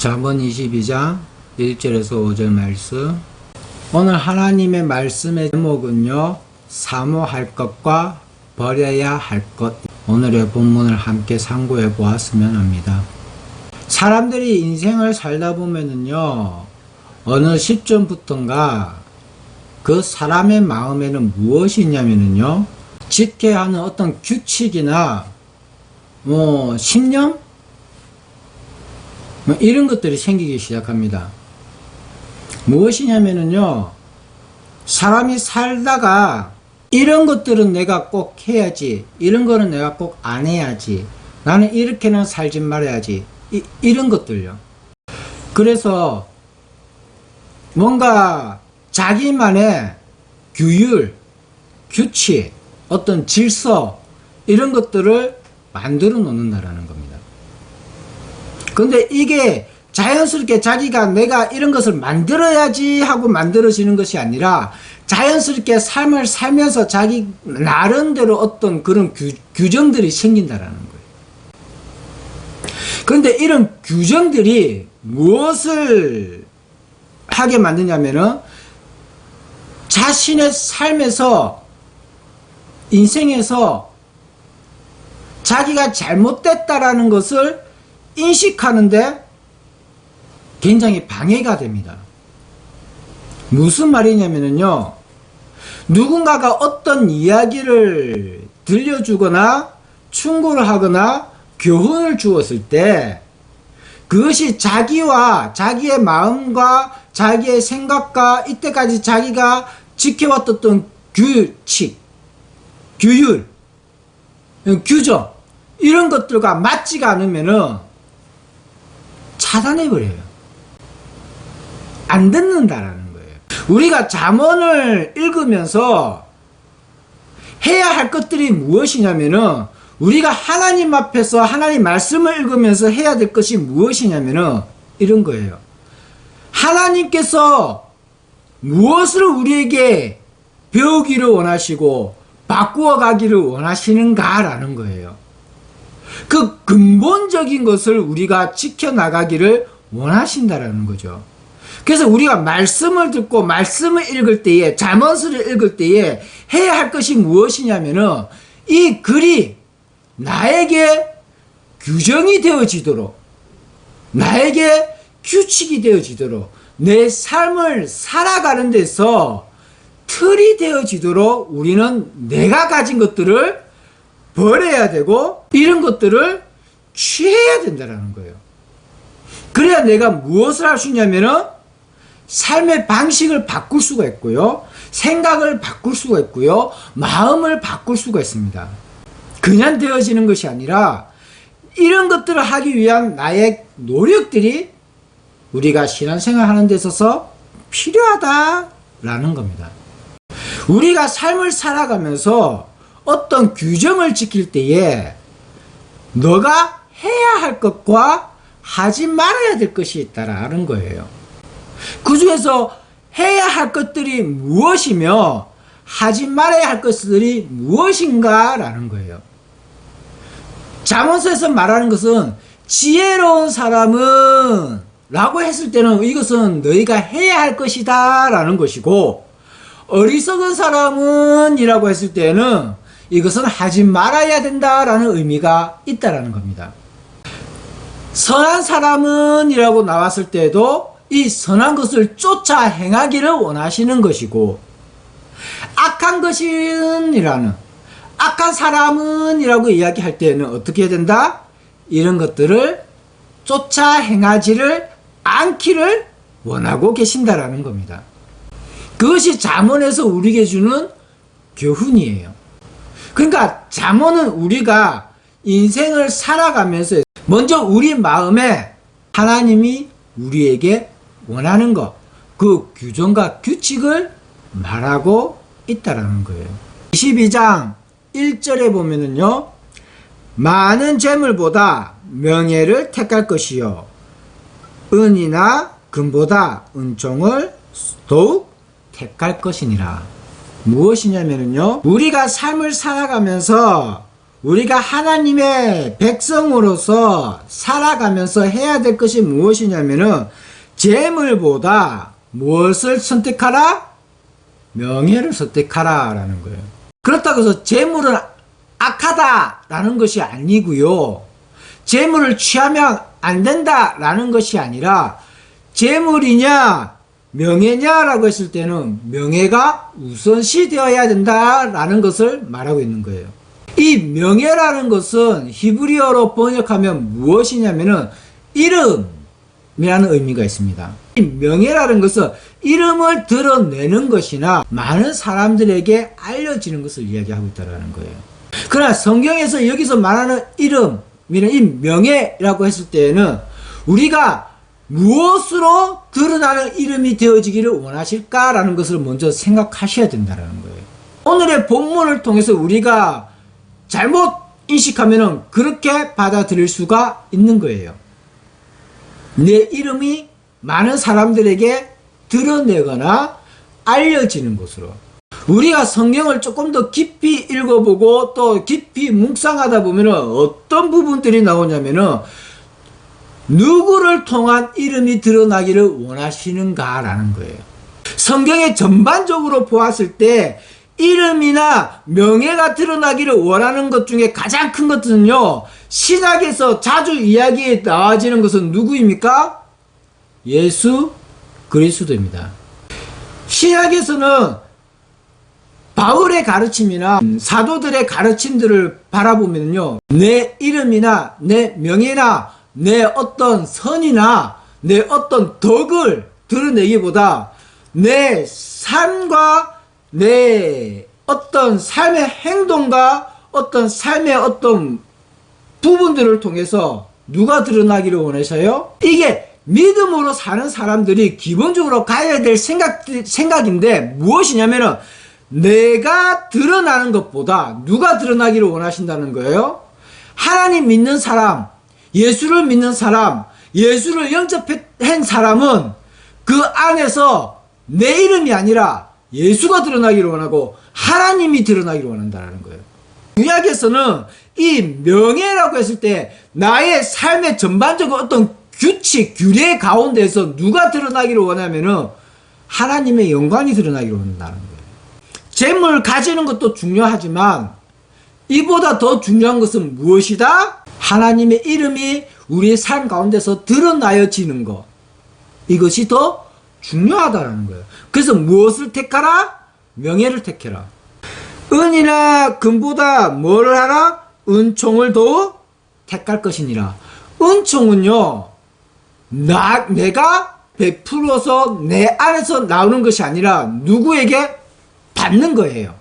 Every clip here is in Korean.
잠언 22장 1절에서 5절 말씀. 오늘 하나님의 말씀의 제목은요, 사모할 것과 버려야 할 것. 오늘의 본문을 함께 상고해 보았으면 합니다. 사람들이 인생을 살다 보면은요, 어느 시점부터인가 그 사람의 마음에는 무엇이 있냐면은요, 지켜야 하는 어떤 규칙이나 신념? 이런 것들이 생기기 시작합니다. 무엇이냐면은요, 사람이 살다가 이런 것들은 내가 꼭 해야지, 이런 거는 내가 꼭 안 해야지, 나는 이렇게는 살지 말아야지, 이런 것들요. 그래서 뭔가 자기만의 규율, 규칙, 어떤 질서, 이런 것들을 만들어 놓는다라는 겁니다. 근데 이게 자연스럽게 자기가 내가 이런 것을 만들어야지 하고 만들어지는 것이 아니라 자연스럽게 삶을 살면서 자기 나름대로 어떤 그런 규정들이 생긴다라는 거예요. 그런데 이런 규정들이 무엇을 하게 만드냐면은 자신의 삶에서, 인생에서 자기가 잘못됐다라는 것을 인식하는데 굉장히 방해가 됩니다. 무슨 말이냐면요, 누군가가 어떤 이야기를 들려주거나 충고를 하거나 교훈을 주었을 때 그것이 자기와 자기의 마음과 자기의 생각과 이때까지 자기가 지켜왔던 규칙, 규율, 규정, 이런 것들과 맞지가 않으면은 차단해버려요. 안 듣는다라는 거예요. 우리가 잠언을 읽으면서 해야 할 것들이 무엇이냐면은, 우리가 하나님 앞에서 하나님 말씀을 읽으면서 해야 될 것이 무엇이냐면은 이런 거예요. 하나님께서 무엇을 우리에게 배우기를 원하시고 바꾸어 가기를 원하시는가라는 거예요. 그 근본적인 것을 우리가 지켜나가기를 원하신다라는 거죠. 그래서 우리가 말씀을 듣고 말씀을 읽을 때에, 잠언서를 읽을 때에 해야 할 것이 무엇이냐면은 이 글이 나에게 규정이 되어지도록, 나에게 규칙이 되어지도록, 내 삶을 살아가는 데서 틀이 되어지도록 우리는 내가 가진 것들을 버려야 되고 이런 것들을 취해야 된다는 거예요. 그래야 내가 무엇을 할 수 있냐면은 삶의 방식을 바꿀 수가 있고요, 생각을 바꿀 수가 있고요, 마음을 바꿀 수가 있습니다. 그냥 되어지는 것이 아니라 이런 것들을 하기 위한 나의 노력들이 우리가 신앙생활 하는 데 있어서 필요하다라는 겁니다. 우리가 삶을 살아가면서 어떤 규정을 지킬 때에 너가 해야 할 것과 하지 말아야 될 것이 있다라는 거예요. 그 중에서 해야 할 것들이 무엇이며 하지 말아야 할 것들이 무엇인가라는 거예요. 잠언서에서 말하는 것은 지혜로운 사람은 라고 했을 때는 이것은 너희가 해야 할 것이다 라는 것이고, 어리석은 사람은 이라고 했을 때는 이것은 하지 말아야 된다라는 의미가 있다라는 겁니다. 선한 사람은 이라고 나왔을 때도 이 선한 것을 쫓아 행하기를 원하시는 것이고, 악한 것은 이라는, 악한 사람은 이라고 이야기할 때는 어떻게 해야 된다? 이런 것들을 쫓아 행하지를 않기를 원하고 계신다라는 겁니다. 그것이 잠언에서 우리에게 주는 교훈이에요. 그러니까 잠언은 우리가 인생을 살아가면서 먼저 우리 마음에 하나님이 우리에게 원하는 것, 그 규정과 규칙을 말하고 있다라는 거예요. 22장 1절에 보면은요, 많은 재물보다 명예를 택할 것이요, 은이나 금보다 은총을 더욱 택할 것이니라. 무엇이냐면요, 우리가 삶을 살아가면서 우리가 하나님의 백성으로서 살아가면서 해야 될 것이 무엇이냐면은 재물보다 무엇을 선택하라? 명예를 선택하라 라는 거예요. 그렇다고 해서 재물은 악하다라는 것이 아니고요. 재물을 취하면 안 된다라는 것이 아니라 재물이냐 명예냐라고 했을 때는 명예가 우선시 되어야 된다라는 것을 말하고 있는 거예요. 이 명예라는 것은 히브리어로 번역하면 무엇이냐면은 이름이라는 의미가 있습니다. 이 명예라는 것은 이름을 드러내는 것이나 많은 사람들에게 알려지는 것을 이야기하고 있다는 거예요. 그러나 성경에서 여기서 말하는 이름이나 이 명예라고 했을 때에는 우리가 무엇으로 드러나는 이름이 되어지기를 원하실까라는 것을 먼저 생각하셔야 된다는 거예요. 오늘의 본문을 통해서 우리가 잘못 인식하면 그렇게 받아들일 수가 있는 거예요. 내 이름이 많은 사람들에게 드러내거나 알려지는 것으로. 우리가 성경을 조금 더 깊이 읽어보고 또 깊이 묵상하다 보면 어떤 부분들이 나오냐면은 누구를 통한 이름이 드러나기를 원하시는가라는 거예요. 성경에 전반적으로 보았을 때 이름이나 명예가 드러나기를 원하는 것 중에 가장 큰 것은요, 신약에서 자주 이야기에 나와지는 것은 누구입니까? 예수 그리스도입니다. 신약에서는 바울의 가르침이나 사도들의 가르침들을 바라보면요, 내 이름이나 내 명예나 내 어떤 선이나 내 어떤 덕을 드러내기보다 내 삶과 내 어떤 삶의 행동과 어떤 삶의 어떤 부분들을 통해서 누가 드러나기를 원하셔요? 이게 믿음으로 사는 사람들이 기본적으로 가야 될 생각인데 무엇이냐면은 내가 드러나는 것보다 누가 드러나기를 원하신다는 거예요? 하나님 믿는 사람, 예수를 믿는 사람, 예수를 영접한 사람은 그 안에서 내 이름이 아니라 예수가 드러나기를 원하고 하나님이 드러나기를 원한다는 거예요. 구약에서는 이 명예라고 했을 때 나의 삶의 전반적인 어떤 규칙, 규례 가운데서 누가 드러나기를 원하면은 하나님의 영광이 드러나기를 원한다는 거예요. 재물 가지는 것도 중요하지만 이보다 더 중요한 것은 무엇이다? 하나님의 이름이 우리의 삶 가운데서 드러나여지는 것. 이것이 더 중요하다는 거예요. 그래서 무엇을 택하라? 명예를 택해라. 은이나 금보다 뭐를 하라? 은총을 더 택할 것이니라. 은총은요, 내가 베풀어서 내 안에서 나오는 것이 아니라 누구에게 받는 거예요.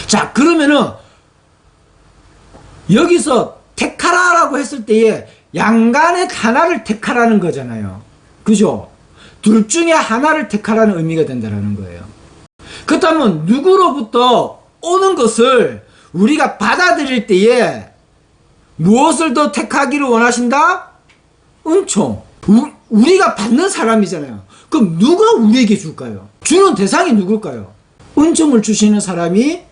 자, 그러면은 여기서 택하라라고 했을 때에 양간의 하나를 택하라는 거잖아요. 그죠? 둘 중에 하나를 택하라는 의미가 된다는 거예요. 그렇다면 누구로부터 오는 것을 우리가 받아들일 때에 무엇을 더 택하기를 원하신다? 은총. 우리가 받는 사람이잖아요. 그럼 누가 우리에게 줄까요? 주는 대상이 누굴까요? 은총을 주시는 사람이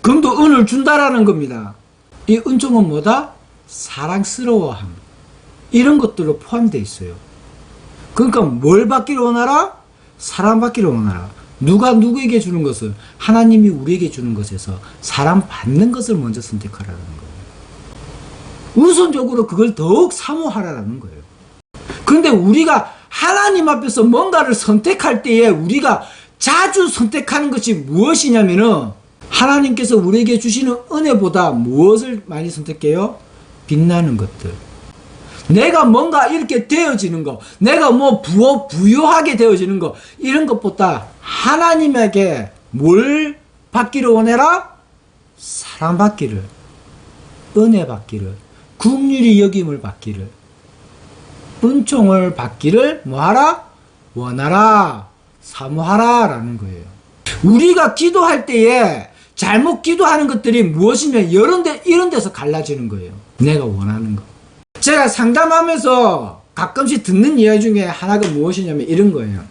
금도 은을 준다라는 겁니다. 이 은총은 뭐다? 사랑스러워함. 이런 것들로 포함되어 있어요. 그러니까 뭘 받기를 원하라? 사랑받기를 원하라. 누가 누구에게 주는 것을? 하나님이 우리에게 주는 것에서 사랑받는 것을 먼저 선택하라는 거예요. 우선적으로 그걸 더욱 사모하라는 거예요. 그런데 우리가 하나님 앞에서 뭔가를 선택할 때에 우리가 자주 선택하는 것이 무엇이냐면은 하나님께서 우리에게 주시는 은혜보다 무엇을 많이 선택해요? 빛나는 것들. 내가 뭔가 이렇게 되어지는 거, 내가 뭐 부유하게 되어지는 거, 이런 것보다 하나님에게 뭘 받기를 원해라? 사랑받기를, 은혜 받기를, 긍휼히 여김을 받기를, 은총을 받기를 뭐하라? 원하라, 사모하라 라는 거예요. 우리가 기도할 때에 잘못 기도하는 것들이 무엇이면 이런 데서 갈라지는 거예요. 내가 원하는 거. 제가 상담하면서 가끔씩 듣는 이야기 중에 하나가 무엇이냐면 이런 거예요.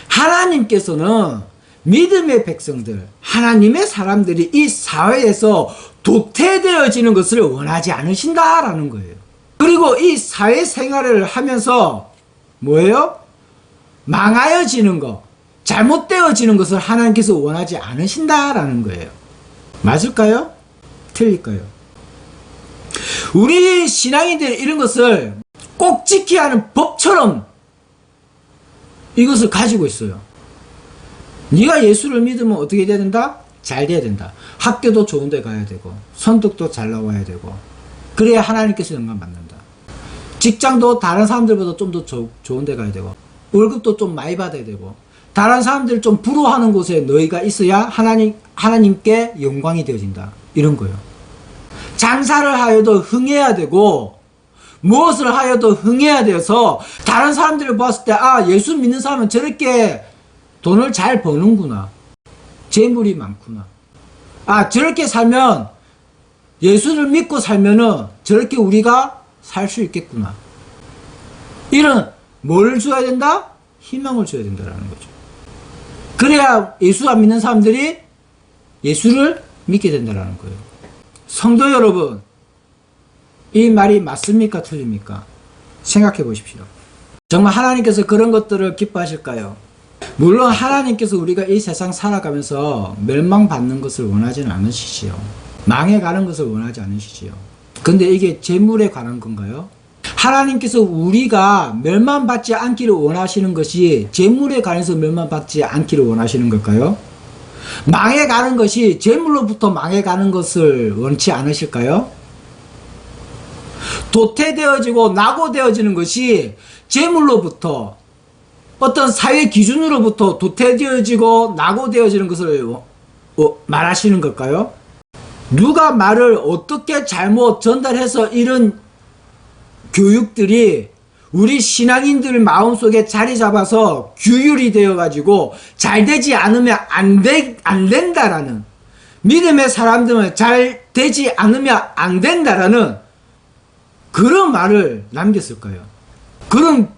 하나님께서는 믿음의 백성들, 하나님의 사람들이 이 사회에서 도태되어지는 것을 원하지 않으신다라는 거예요. 그리고 이 사회생활을 하면서 뭐예요? 망하여지는 것, 잘못되어지는 것을 하나님께서 원하지 않으신다라는 거예요. 맞을까요? 틀릴까요? 우리 신앙인들이 이런 것을 꼭 지켜야 하는 법처럼 이것을 가지고 있어요. 네가 예수를 믿으면 어떻게 돼야 된다? 잘 돼야 된다. 학교도 좋은 데 가야 되고 성적도 잘 나와야 되고 그래야 하나님께서 영광 받는다. 직장도 다른 사람들보다 좀 더 좋은 데 가야 되고 월급도 좀 많이 받아야 되고 다른 사람들 좀 부러워하는 곳에 너희가 있어야 하나님께 영광이 되어진다. 이런 거예요. 장사를 하여도 흥해야 되고 무엇을 하여도 흥해야 되어서 다른 사람들을 봤을 때 아, 예수 믿는 사람은 저렇게 돈을 잘 버는구나. 재물이 많구나. 아, 저렇게 살면 예수를 믿고 살면은 저렇게 우리가 살 수 있겠구나. 이런 뭘 줘야 된다? 희망을 줘야 된다는 거죠. 그래야 예수 안 믿는 사람들이 예수를 믿게 된다는 거예요. 성도 여러분, 이 말이 맞습니까? 틀립니까? 생각해 보십시오. 정말 하나님께서 그런 것들을 기뻐하실까요? 물론 하나님께서 우리가 이 세상 살아가면서 멸망받는 것을 원하지는 않으시지요. 망해가는 것을 원하지 않으시지요. 근데 이게 재물에 관한 건가요? 하나님께서 우리가 멸망받지 않기를 원하시는 것이 재물에 관해서 멸망받지 않기를 원하시는 걸까요? 망해가는 것이 재물로부터 망해가는 것을 원치 않으실까요? 도태되어지고 낙오되어지는 것이 재물로부터 어떤 사회 기준으로부터 도태되어지고 낙오되어지는 것을 말하시는 걸까요? 누가 말을 어떻게 잘못 전달해서 이런 교육들이 우리 신앙인들 마음속에 자리 잡아서 규율이 되어가지고 잘 되지 않으면 안 된다라는, 믿음의 사람들은 잘 되지 않으면 안 된다라는 그런 말을 남겼을까요? 그런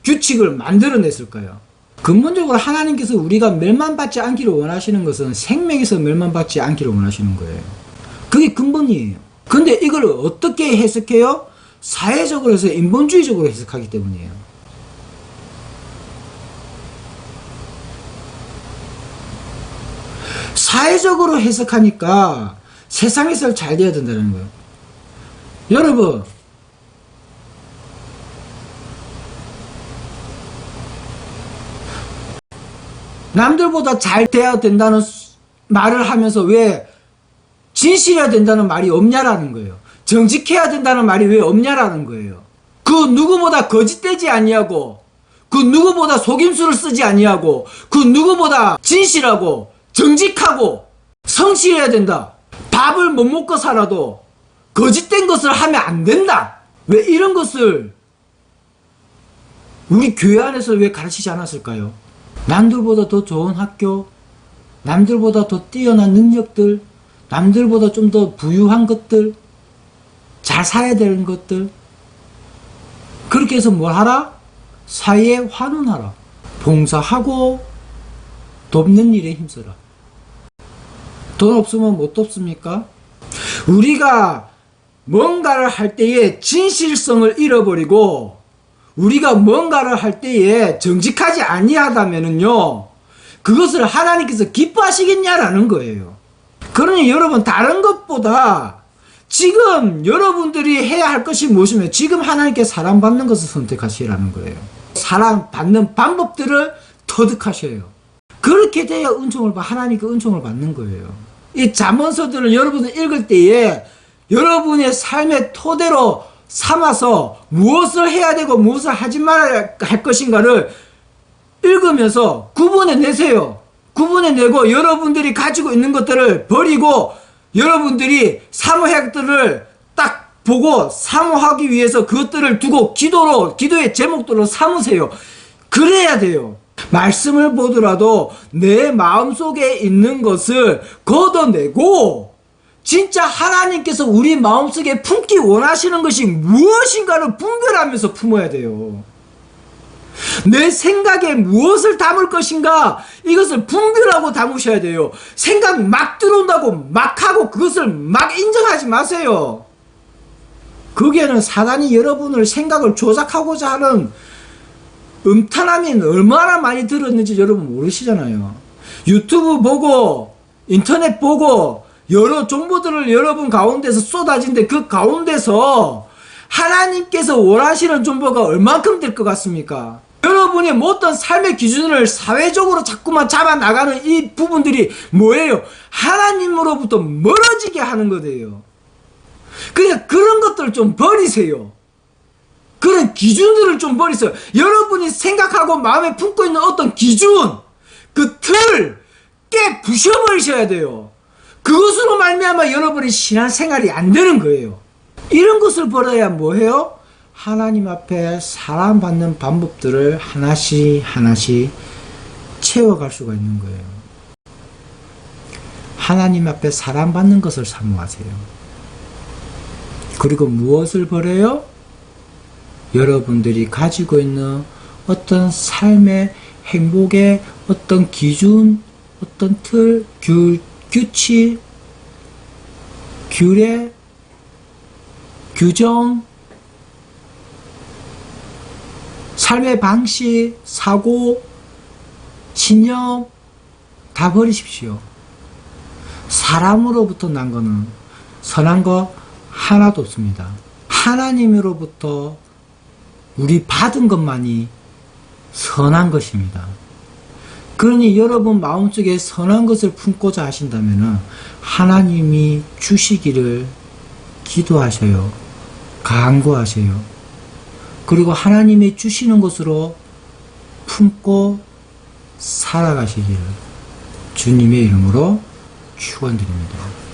규칙을 만들어냈을까요? 근본적으로 하나님께서 우리가 멸망받지 않기를 원하시는 것은 생명에서 멸망받지 않기를 원하시는 거예요. 그게 근본이에요. 근데 이걸 어떻게 해석해요? 사회적으로 해서 인본주의적으로 해석하기 때문이에요. 사회적으로 해석하니까 세상에서 잘 돼야 된다는 거예요. 여러분, 남들보다 잘 돼야 된다는 말을 하면서 왜 진실해야 된다는 말이 없냐라는 거예요. 정직해야 된다는 말이 왜 없냐라는 거예요. 그 누구보다 거짓되지 아니하고, 그 누구보다 속임수를 쓰지 아니하고, 그 누구보다 진실하고 정직하고 성실해야 된다. 밥을 못 먹고 살아도 거짓된 것을 하면 안 된다. 왜 이런 것을 우리 교회 안에서 왜 가르치지 않았을까요? 남들보다 더 좋은 학교, 남들보다 더 뛰어난 능력들, 남들보다 좀 더 부유한 것들, 잘 살아야 되는 것들, 그렇게 해서 뭘 하라? 사회에 환원하라. 봉사하고 돕는 일에 힘써라. 돈 없으면 못 돕습니까? 우리가 뭔가를 할 때에 진실성을 잃어버리고 우리가 뭔가를 할 때에 정직하지 아니하다면은요, 그것을 하나님께서 기뻐하시겠냐라는 거예요. 그러니 여러분, 다른 것보다 지금 여러분들이 해야 할 것이 무엇이면 지금 하나님께 사랑받는 것을 선택하시라는 거예요. 사랑받는 방법들을 터득하셔요. 그렇게 돼야 하나님께 은총을 받는 거예요. 이 잠언서들을 여러분들 읽을 때에 여러분의 삶의 토대로 삼아서 무엇을 해야 되고 무엇을 하지 말아야 할 것인가를 읽으면서 구분해내세요. 구분해내고 여러분들이 가지고 있는 것들을 버리고 여러분들이 사모해야 할 것들을 딱 보고 사모하기 위해서 그것들을 두고 기도의 제목들로 삼으세요. 그래야 돼요. 말씀을 보더라도 내 마음속에 있는 것을 걷어내고 진짜 하나님께서 우리 마음속에 품기 원하시는 것이 무엇인가를 분별하면서 품어야 돼요. 내 생각에 무엇을 담을 것인가? 이것을 분별하고 담으셔야 돼요. 생각 막 들어온다고 막 하고 그것을 막 인정하지 마세요. 거기에는 사단이 여러분을 생각을 조작하고자 하는 음탄함이 얼마나 많이 들었는지 여러분 모르시잖아요. 유튜브 보고 인터넷 보고 여러 정보들을 여러분 가운데서 쏟아진데 그 가운데서 하나님께서 원하시는 정보가 얼만큼 될 것 같습니까? 여러분이 어떤 삶의 기준을 사회적으로 자꾸만 잡아나가는 이 부분들이 뭐예요? 하나님으로부터 멀어지게 하는 거예요. 그러니까 그런 것들을 좀 버리세요. 그런 기준들을 좀 버리세요. 여러분이 생각하고 마음에 품고 있는 어떤 기준, 그 틀 깨 부셔버리셔야 돼요. 그것으로 말미암아 여러분의 신앙생활이 안 되는 거예요. 이런 것을 버려야 뭐해요? 하나님 앞에 사랑받는 방법들을 하나씩 하나씩 채워갈 수가 있는 거예요. 하나님 앞에 사랑받는 것을 사모하세요. 그리고 무엇을 버려요? 여러분들이 가지고 있는 어떤 삶의 행복의 어떤 기준, 어떤 틀, 규칙, 규례, 규정, 삶의 방식, 사고, 신념 다 버리십시오. 사람으로부터 난 거는 선한 거 하나도 없습니다. 하나님으로부터 우리 받은 것만이 선한 것입니다. 그러니 여러분 마음속에 선한 것을 품고자 하신다면 하나님이 주시기를 기도하셔요. 간구하세요. 그리고 하나님이 주시는 것으로 품고 살아가시기를 주님의 이름으로 축원드립니다.